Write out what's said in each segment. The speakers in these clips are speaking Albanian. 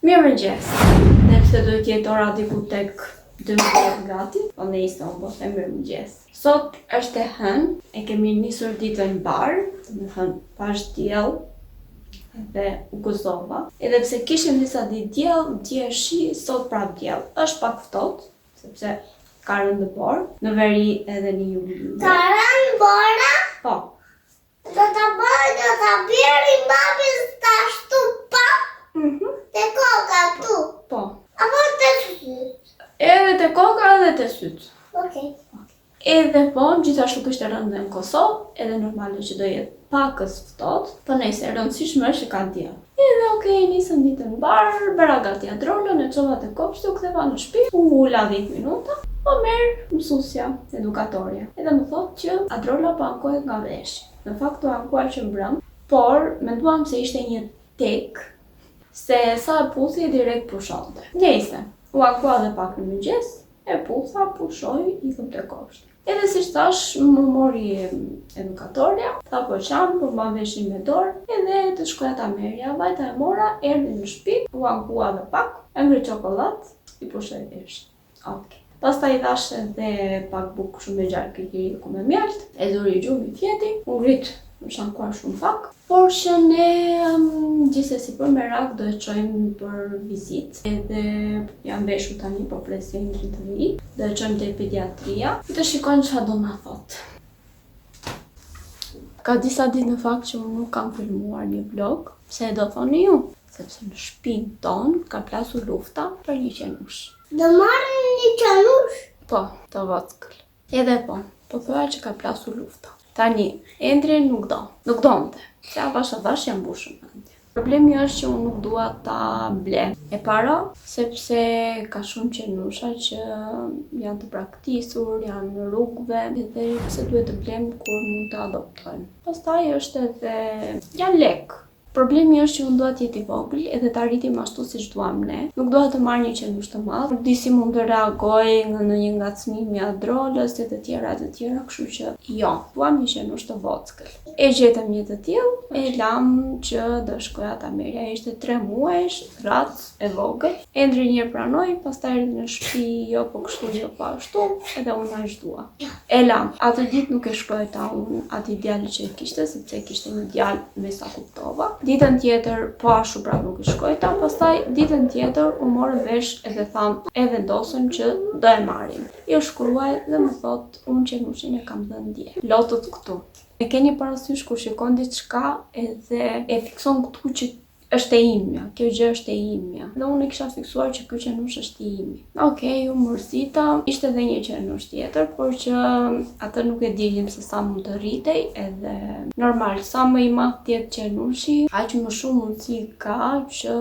Mirëmëngjes. Nëse do të jetë ora diku tek 12 gati, po ne ishim po them mirëmëngjes. Sot është e hënë, e kemi nisur ditën bar, do të thënë pas diell dhe u gëzova. Edhe pse kishim disa ditë diell, dje shi, sot prap diell. Është pak ftohtë, sepse ka rënë borë, në veri edhe në jugu. Ka rënë bora? Po. Do ta bjeri babis ta shtu pa? Te koka tu? Po. Apo te syt? Edhe te koka edhe te syt. Okej. Edhe po, gjithashtu kishte rënë në Kosovë, edhe normale që do jetë pakës ftohtë, po nëse e rëndësishme është që ka diell. Edhe okej, nisëm ditën bar, bëra gati adrolën, e çova te kopshti, u ktheva në shtëpi, u ula 10 minuta, po merr mësuesja, edukatorja. Edhe më thotë që adrola po ankohet nga veshja. Në fakt u ankuar që mbrëm, por menduam se ishte një tek, se sa e puthi direkt pushonte. Nejse, u ankua dhe pak në mëngjes, e putha, pushoj, ikëm te kopshti. Edhe si thash, më mori edukatorja, tha po qam, po ma veshin me dorë, edhe të shkoja ta merja, vajta e mora, erdhi në shtëpi, u ankua dhe pak, e ngri çokollatë, i pushoj veshin. Okej. Pastaj i thash edhe pak bukë shumë e gjarë kikiriku me mjalt, e zuri gjumi fjeti, u ngrit, më shankuar shumë pak, por që ne gjithsesi për merak do e çojmë për vizitë, edhe jam veshur tani po presim të vi, do e çojmë te pediatria, të shikojmë çfarë do na thotë. Ka disa ditë në fakt që unë nuk kam filmuar një vlog, pse do thoni ju? Sepse në shtëpinë tonë ka plasur lufta për një qenush. Do marrim një qenush? Po, të vockël. Edhe po thoya që ka plasur lufta. Tani, Endri nuk donte. Se avash jam mbushur mendje. Problemi është që unë nuk dua ta ble. E para, sepse ka shumë qenusha që janë të praktisur, janë në rrugëve, edhe pse duhet të blem kur mund të adoptojnë. Pastaj është edhe janë lek. Problemi është që unë dua të jetë i vogël edhe ta arritim ashtu siç duam ne. Nuk dua të marr një qenush të madh. Nuk di si mund të reagoj në një ngacmim i adrolës e të tjera, kështu që jo, duam një qenush të vockël. E gjetëm një të tillë, e lam që do shkoja ta merja, ishte 3 muajsh, rac e vogël. Endri një pranoi, pastaj erdhi në shtëpi, jo po kështu, jo po ashtu, edhe unë aq dua. E lam. Atë ditë nuk e shkruajta unë atij djalit që e kishte, sepse kishte një djalë me sa kuptova. Ditën tjetër po ashtu pra nuk e shkojta, pastaj ditën tjetër u morën vesh edhe tham e vendosëm që do e marrim. Jo shkruaj dhe më thot unë qenushin e kam dhënë dje. Lotët këtu. E keni parasysh kur shikon diçka edhe e fikson këtu që është e imja, kjo gjë është e imja. Dhe unë e kisha fiksuar që ky qenush është i imi. Okej, u mërzita, ishte edhe një qenush tjetër, por që atë nuk e dinim se sa mund të rritej, edhe normal, sa më i madh të jetë qenushi, aq më shumë mundësi ka që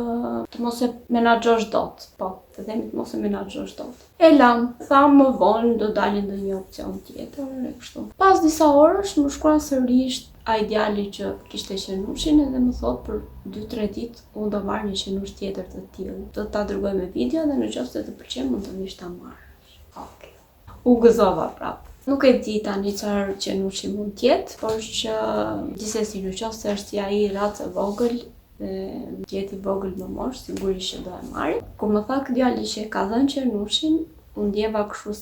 të mos e menaxhosh dot. Po, të themi të mos e menaxhosh dot. E lam, tham më vonë do dalin ndonjë opcion tjetër e kështu. Pas disa orësh më shkruan sërish ai djali që kishte qenushin edhe më thot për 2-3 ditë unë do marr një qenush tjetër të tillë. Do ta dërgoj me video dhe nëse të pëlqen mund të vish ta marrësh. Okej. U gëzova prap. Nuk e di tani çfarë qenushi mund të jetë, por që gjithsesi nëse është si ai rac e vogël dhe gjeti vogël më mosh, sigurisht që do e marr. Kur më tha ky djali që e ka dhënë qenushin, unë ndjeva kështu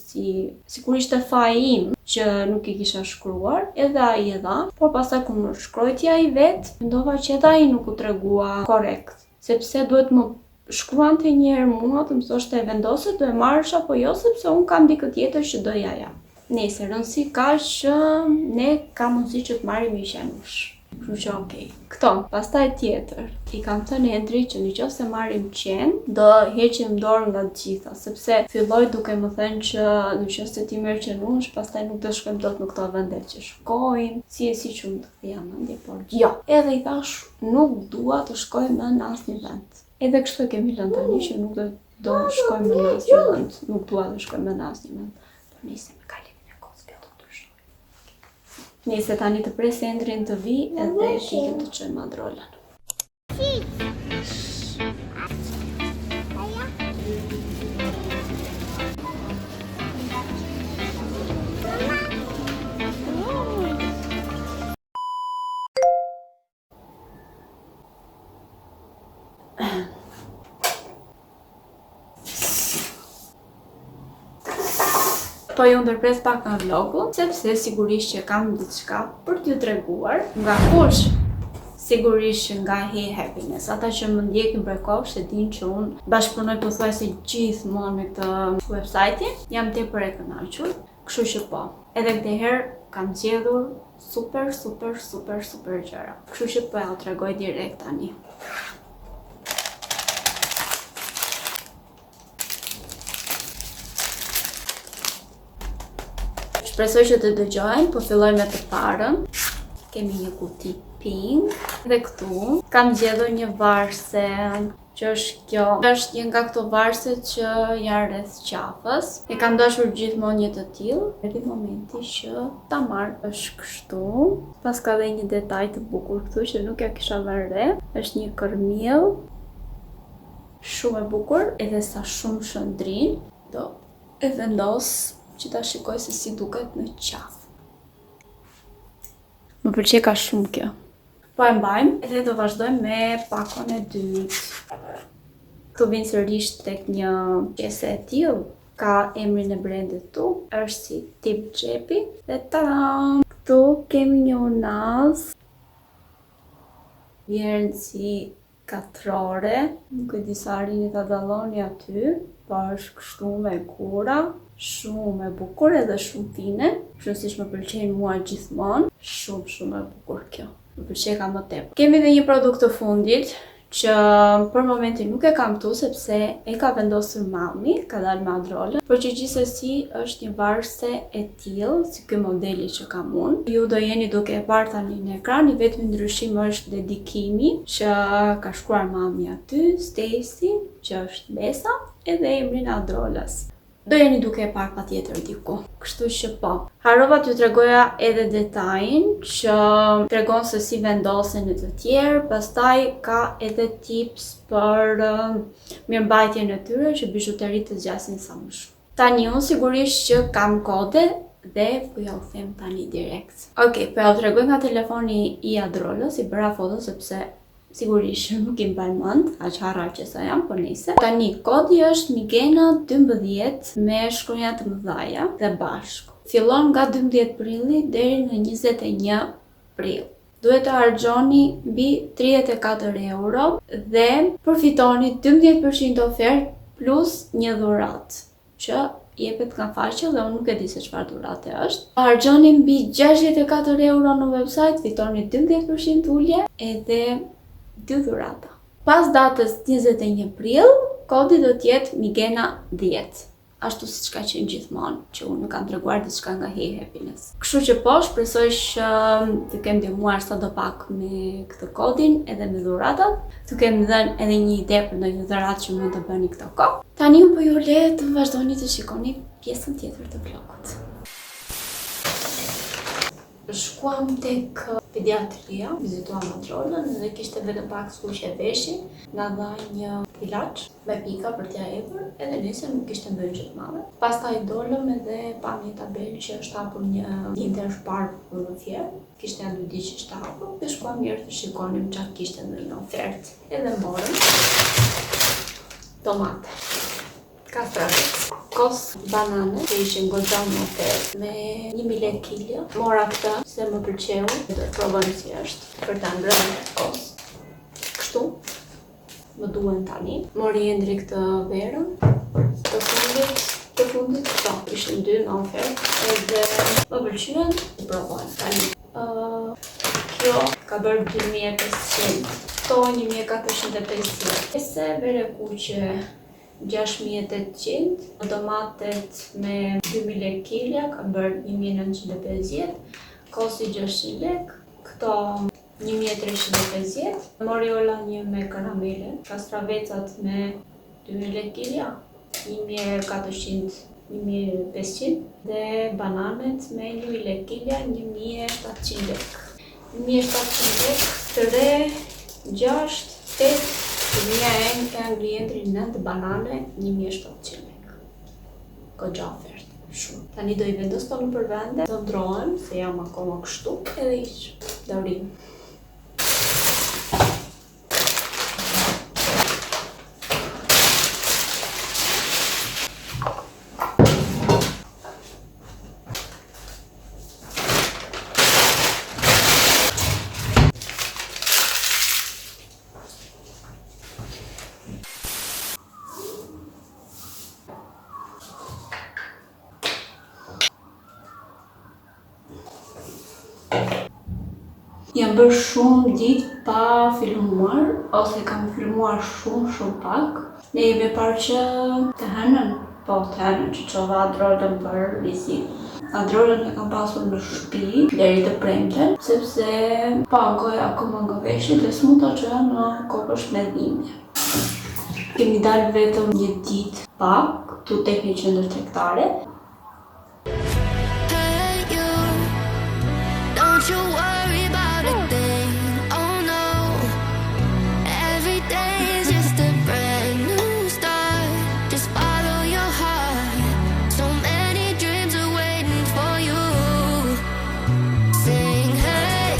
sigurisht e faji im që nuk i kisha shkruar, edhe ai e dha, por pastaj kur më shkrojti ai vet, mendova që edhe ai nuk u tregua korrekt, sepse duhet më shkruante një herë mua të më thoshte e vendose do e marrësh apo jo, sepse unë kam dikë tjetër që do ja jap. Nëse rëndësi ka që ne ka mundësi që të marrim një qenush. Kështu që okej. Këto, pastaj tjetër, i kam thënë Endri që nëse marrim qen, do heqim dorë nga të gjitha, sepse filloi duke më thënë që nëse ti merr qenush, pastaj nuk do shkojmë dot në këto vende që shkojmë, si që më të kthea mendje, por jo. Edhe i thash, nuk dua të shkoj më në asnjë vend. Edhe kështu e kemi lënë tani që nuk do shkojmë më në asnjë vend, nuk dua të shkojmë më në asnjë vend. Por nisim me kalimin e kohës kjo do të ndryshojë. Nëse tani të pres Endrin të vi edhe ti të çojmë adrolën. Po ju ndërpres pak në vlogu, sepse sigurisht që kam diçka për t'ju treguar. Nga kush? Sigurisht që nga Hey Happiness. Ata që më ndjekin për kohë e dinë që unë bashkëpunoj pothuajse gjithmonë me këtë website. Jam tepër e kënaqur, kështu që po. Edhe këtë herë kam zgjedhur super gjëra. Kështu që po ja u tregoj direkt tani. Shpresoj që të dëgjojnë, po filloj me të parën. Kemi një kuti pink. Dhe këtu kam zgjedhur një varse, që është kjo. Është një nga këto varse që janë rreth qafës. E kam dashur gjithmonë një të tillë. Deri momenti që ta marr është kështu. Pas ka dhe një detaj të bukur këtu që nuk ja kisha vënë re. Është një kërmill. Shumë e bukur, edhe sa shumë shëndrin. Do e vendos që ta shikoj se si duket në qafë. Më pëlqej ka shumë kjo. Po e mbajmë edhe do vazhdojmë me pakon e dytë. Këtu vinë sërish tek një pjesë e tillë. Ka emrin e brendit tu, është si tip xhepi. Dhe tadam! Këtu kemi një unaz. Vjen si katrore. Nuk e di sa arrini ta dalloni aty. Po është kështu me kura. Shumë e bukur edhe shumë fine. Kështu siç më pëlqejnë mua gjithmonë. Shumë e bukur kjo. Më pëlqej ka më tepër. Kemi edhe një produkt të fundit që për momentin nuk e kam këtu sepse e ka vendosur mami, ka dalë me adrole, por që gjithsesi është një varse e tillë si ky modeli që kam unë. Ju do jeni duke e parë tani në ekran, i vetmi ndryshim është dedikimi që ka shkruar mami aty, Stacy, që është Besa, edhe emrin e adrolas. Do jeni duke e parë patjetër diku. Kështu që po. Harrova t'ju tregoja edhe detajin që tregon se si vendosen në të tjerë, pastaj ka edhe tips për mirëmbajtjen e tyre që bijuteritë të zgjasin sa më shumë. Tani unë sigurisht që kam kode dhe po ja u them tani direkt. Okej, po ja u tregoj nga telefoni i adrolës, i bëra foto sepse sigurisht nuk i mbaj mend, aq harrar që sa jam, po nice. Tani kodi është Migena 12 me shkronja të mëdha dhe bashku. Fillon nga 12 prilli deri në 21 prill. Duhet të harxhoni mbi 34 euro dhe përfitoni 12% ofertë plus një dhuratë që jepet nga faqe dhe unë nuk e di se çfarë dhurate është. Harxhoni mbi 64 euro në website, fitoni 12% ulje edhe 2 dhurata. Pas datës 21 prill, kodi do të jetë Migena 10. Ashtu siç ka qenë gjithmonë, që unë nuk kam treguar diçka nga Hey Happiness. Kështu që po, shpresoj që të kem ndihmuar sadopak me këtë kodin edhe me dhuratat. Të kem dhënë edhe një ide për ndonjë dhuratë që mund të bëni këtë kohë. Tani po ju le të vazhdoni të shikoni pjesën tjetër të vlogut. Shkuam tek pediatria, vizituam adrolën dhe kishte vetëm pak skuqje veshi, na dha një ilaç me pika për t'ia hequr, edhe nëse nuk kishte ndonjë gjë të madhe. Pastaj dolëm edhe pam një tabelë që është hapur një Interspar për më thjerë, kishte janë 2 ditë që është hapur, dhe shkuam mirë të shikonim çfarë kishte ndonjë ofertë. Edhe morëm tomate, kastravec, kos banane që ishin goxha në ofertë me 1000 lekë kilja. Mora këtë se më pëlqeu, do të provojmë si është për ta ngrënë kos. Kështu më duhen tani. Mori Endri këtë verën. Të fundit këto ishin 2 në ofertë edhe më pëlqyen të provojmë tani. Kjo ka bërë 2500, këto 1450. Ese vere kuqe 6800, tomatet me 2000 lekë kilja ka bërë 1950, kosi 600 lekë, këto 1350, moriola një me karamele, kastravecat me 2000 lekë kilja, 1400, 1500 dhe bananet me 1000 lekë kilja, 1700 lekë. 1700 lekë, 3, 6, 8, Mia e ngrientri 9 banane, 1700 lekë. Goxha ofertë, shumë. Tani do I vendos këto nëpër vende, do ndrohem, se jam akoma kështu, edhe hiq, do rrim. Jam bërë shumë ditë pa filmuar, ose kam filmuar shumë pak. Ne jemi parë që të hënën, të hënën që qova Adrolën për vizitë. Adrolën e kam pasur në shtëpi deri të premten, sepse pankoj akoma nga veshjet dhe smuta që në kokësht me dhimbje. Kemi dalë vetëm një ditë pak, këtu tek një qendër tregtare. Don't you worry about a thing, oh no. Every day is just a brand new start. Just follow your heart. So many dreams are waiting for you. Sing hey,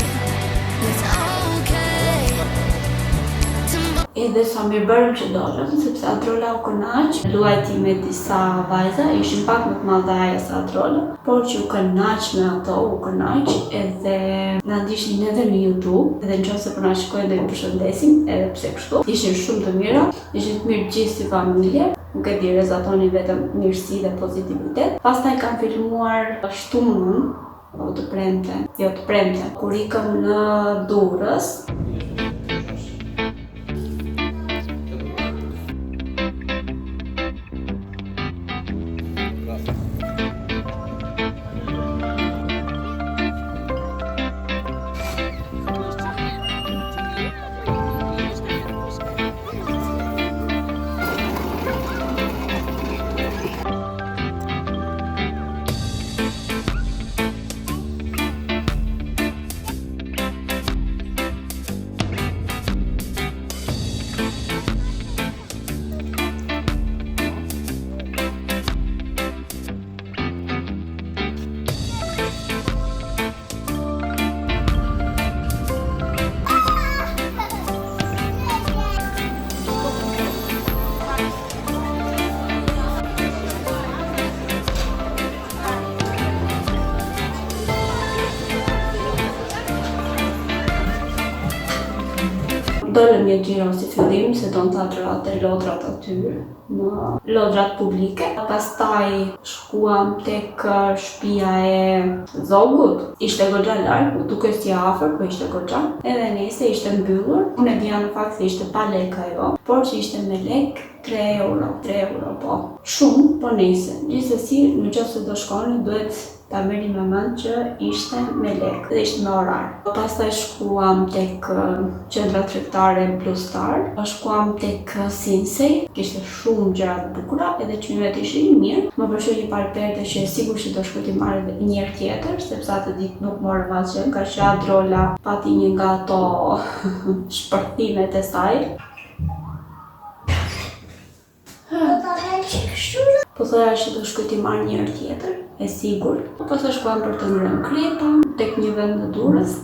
it's okay. Edhe sa mirë bërëm që dollëm, sepse Adrola u kënaq, luajti me disa vajza, ishin pak më të madhaja se Adrola, por që u kënaq me ato, u kënaq, edhe na ndiqnin edhe në YouTube, edhe nëse po na shikojnë do ju përshëndesim, edhe pse kështu. Ishin shumë të mira, ishin të mirë gjithë si familje, nuk e di rezultoni vetëm mirësi dhe pozitivitet. Pastaj kam filmuar shtunën, të premten, kur ikëm në Durrës. Dolëm një xhiro si fillim, se do të atrate lodrat aty, në lodrat publike. Pastaj shkuam tek shtëpia e zogut. Ishte goxha larg, duke si afër, po ishte goxha. Edhe nese ishte mbyllur. Unë e dija në fakt se ishte pa lek ajo, por që ishte me lek 3 euro, po. Shumë, po nese. Gjithsesi, nëse do shkoni, duhet ta merrni me mend që ishte me lek dhe ishte me orar. Pastaj shkuam tek qendra tregtare Blue Star, shkuam tek Sinsay, kishte shumë gjëra të bukura, edhe çmimet ishin mirë. Më pëlqeu një par perde që sigurisht që do shkoj të marr edhe një herë tjetër, sepse atë ditë nuk morëm asgjë, nga që Adrola pati një nga ato shpërthimet e saj. Po thoya që do shkoj t'i marr një herë tjetër, e sigurt. Pastaj shkuam për të ngrënë krepa tek një vend në Durrës.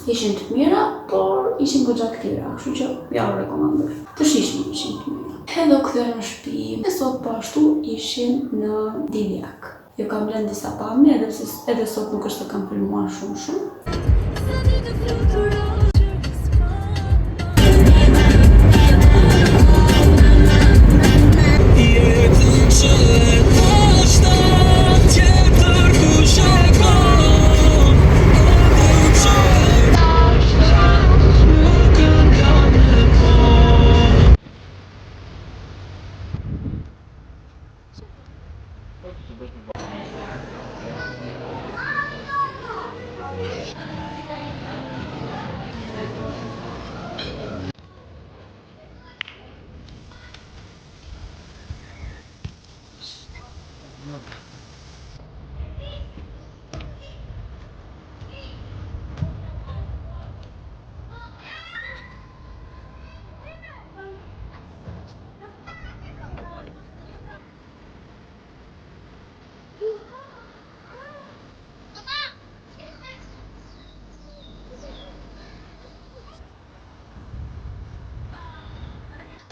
Ishin të mira, por ishin goxha të lira, kështu që ja u rekomandoj. Të shishim ishin të mira. Edhe u kthyer në shtëpi, e sot po ashtu ishin në Divjak. Ju kam lënë disa pamje, edhe sot nuk është se kam filmuar shumë.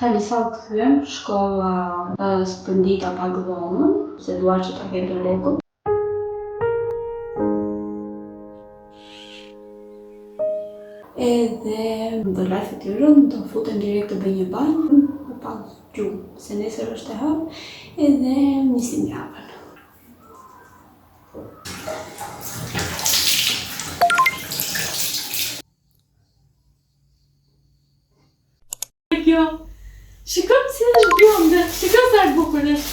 Tani sa u kthyem, shkova spëndita pak dhomën, se dua që ta hedhë lekun. Edhe do laj fytyrën, do futem direkt të bëj një banjë, me pak gjumë, se nesër është e hapur, edhe nisim javën. video. Shikoj si është bjonde, shikoj sa e bukur është.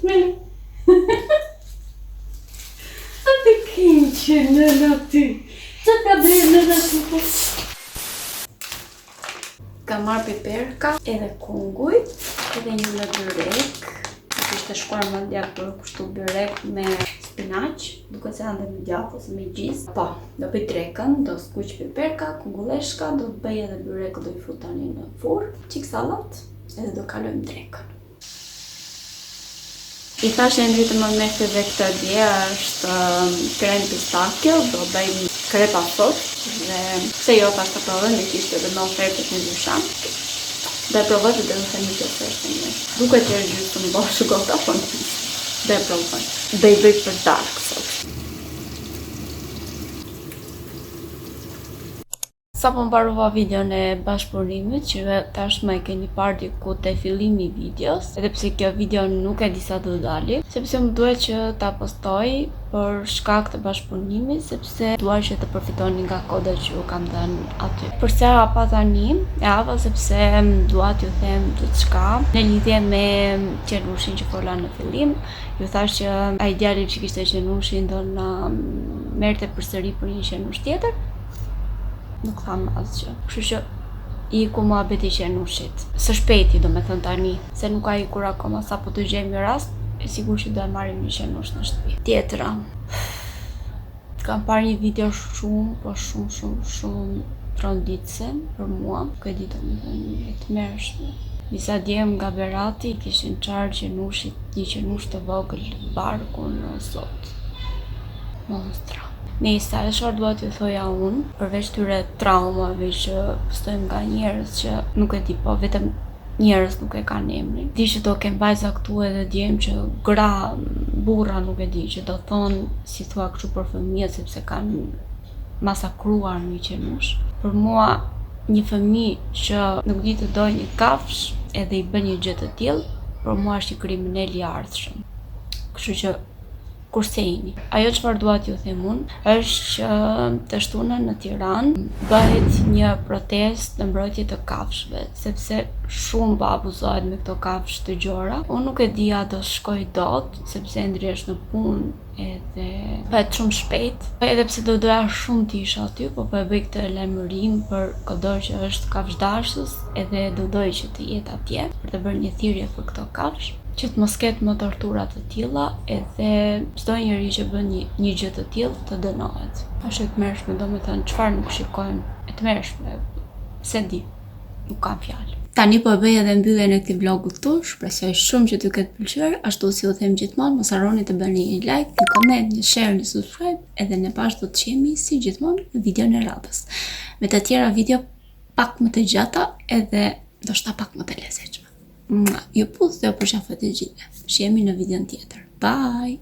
Mele. A të keqe në ty. Që ka drejë në shukë? Ka marrë piperka edhe kunguj, edhe një me byrek. Ishte shkuar mendja për kushtu byrek me spinaq, duke se ande me djath ose me gjis. Po, do bëj drekën, do skuq piperka, kungulleshka, do bëj edhe byrek, do i fut tani në furrë, qik sallat, edhe do kalojmë drekën. I thash Endri të më meshte dhe këtë dje është krem pistakjo, do bëjmë krepa sot, dhe pse jo pas të provën dhe kishte edhe në ofertë në dyshan. Dhe provoj dhe më themi që është një. Duke që është gjithë të më bashkë gota, po në dhe provoj. Dhe i bëj për dark sot. Sa po mbarova videon e bashkëpunimit, që tashmë e keni parë diku te fillimi i videos, edhe pse kjo video nuk e di sa do dali, sepse më duhet që ta postoj për shkak të bashkëpunimit, sepse dua që të përfitoni nga kodet që ju kam dhënë aty. Përse hapa tani, e hapa sepse dua t'ju them diçka në lidhje me qenushin që fola në fillim. Ju thash që ai djali që kishte qenushin do na merrte përsëri për një qenush tjetër. Nuk tham asgjë. Kështu që iku muhabeti i qenushit. Së shpejti, domethënë tani, se nuk ka ikur akoma, sapo të gjejmë një rast, e sigurt që do e marrim një qenush në shtëpi. Tjetra. Kam parë një video shumë tronditse për mua. Nuk e di domethënë e tmerrshme. Disa djem nga Berati kishin çarë qenushit, një qenush të vogël barkun sot. Monstra. Nisa, e çfarë dua t'ju thoja unë, përveç tyre traumave që postojmë nga njerëz që nuk e di, po vetëm njerëz nuk e kanë emrin. Di që do kem vajza këtu edhe djem që gra, burra nuk e di, që do thonë si thua kështu për fëmijët sepse kanë masakruar një qenush. Për mua, një fëmijë që nuk di të dojë një kafsh edhe i bën një gjë të tillë, për mua është një kriminal i ardhshëm. Kështu që kursejni. Ajo çfarë dua t'ju them unë është që të shtunën në Tiranë bëhet një protestë në mbrojtje të kafshëve, sepse shumë po abuzohet me këto kafshë të gjora. Unë nuk e di a do shkoj dot, sepse Endri është në punë edhe bëhet shumë shpejt. Edhe pse do doja shumë të isha aty, po e bëj këtë lajmërim për kudo që është kafshdashës, edhe do doj që të jetë atje për të bërë një thirrje për këto kafshë, që të mos ketë më tortura të tilla, edhe çdo njeri që bën një gjë të tillë të dënohet. Është e tmerrshme, domethënë çfarë nuk shikojmë, e tmerrshme. Se di, nuk kam fjalë. Tani po e bëj edhe mbylljen e këtij vlogu këtu. Shpresoj shumë që t'ju ketë pëlqyer. Ashtu si u them gjithmonë, mos harroni të bëni një like, një koment, një share, një subscribe, edhe ne bashkë do të shihemi si gjithmonë në videon e radhës. Me të tjera video pak më të gjata edhe ndoshta pak më të lezetshme. Ju puth dhe u përshafet e gjithë. Shihemi në videon tjetër. Bye!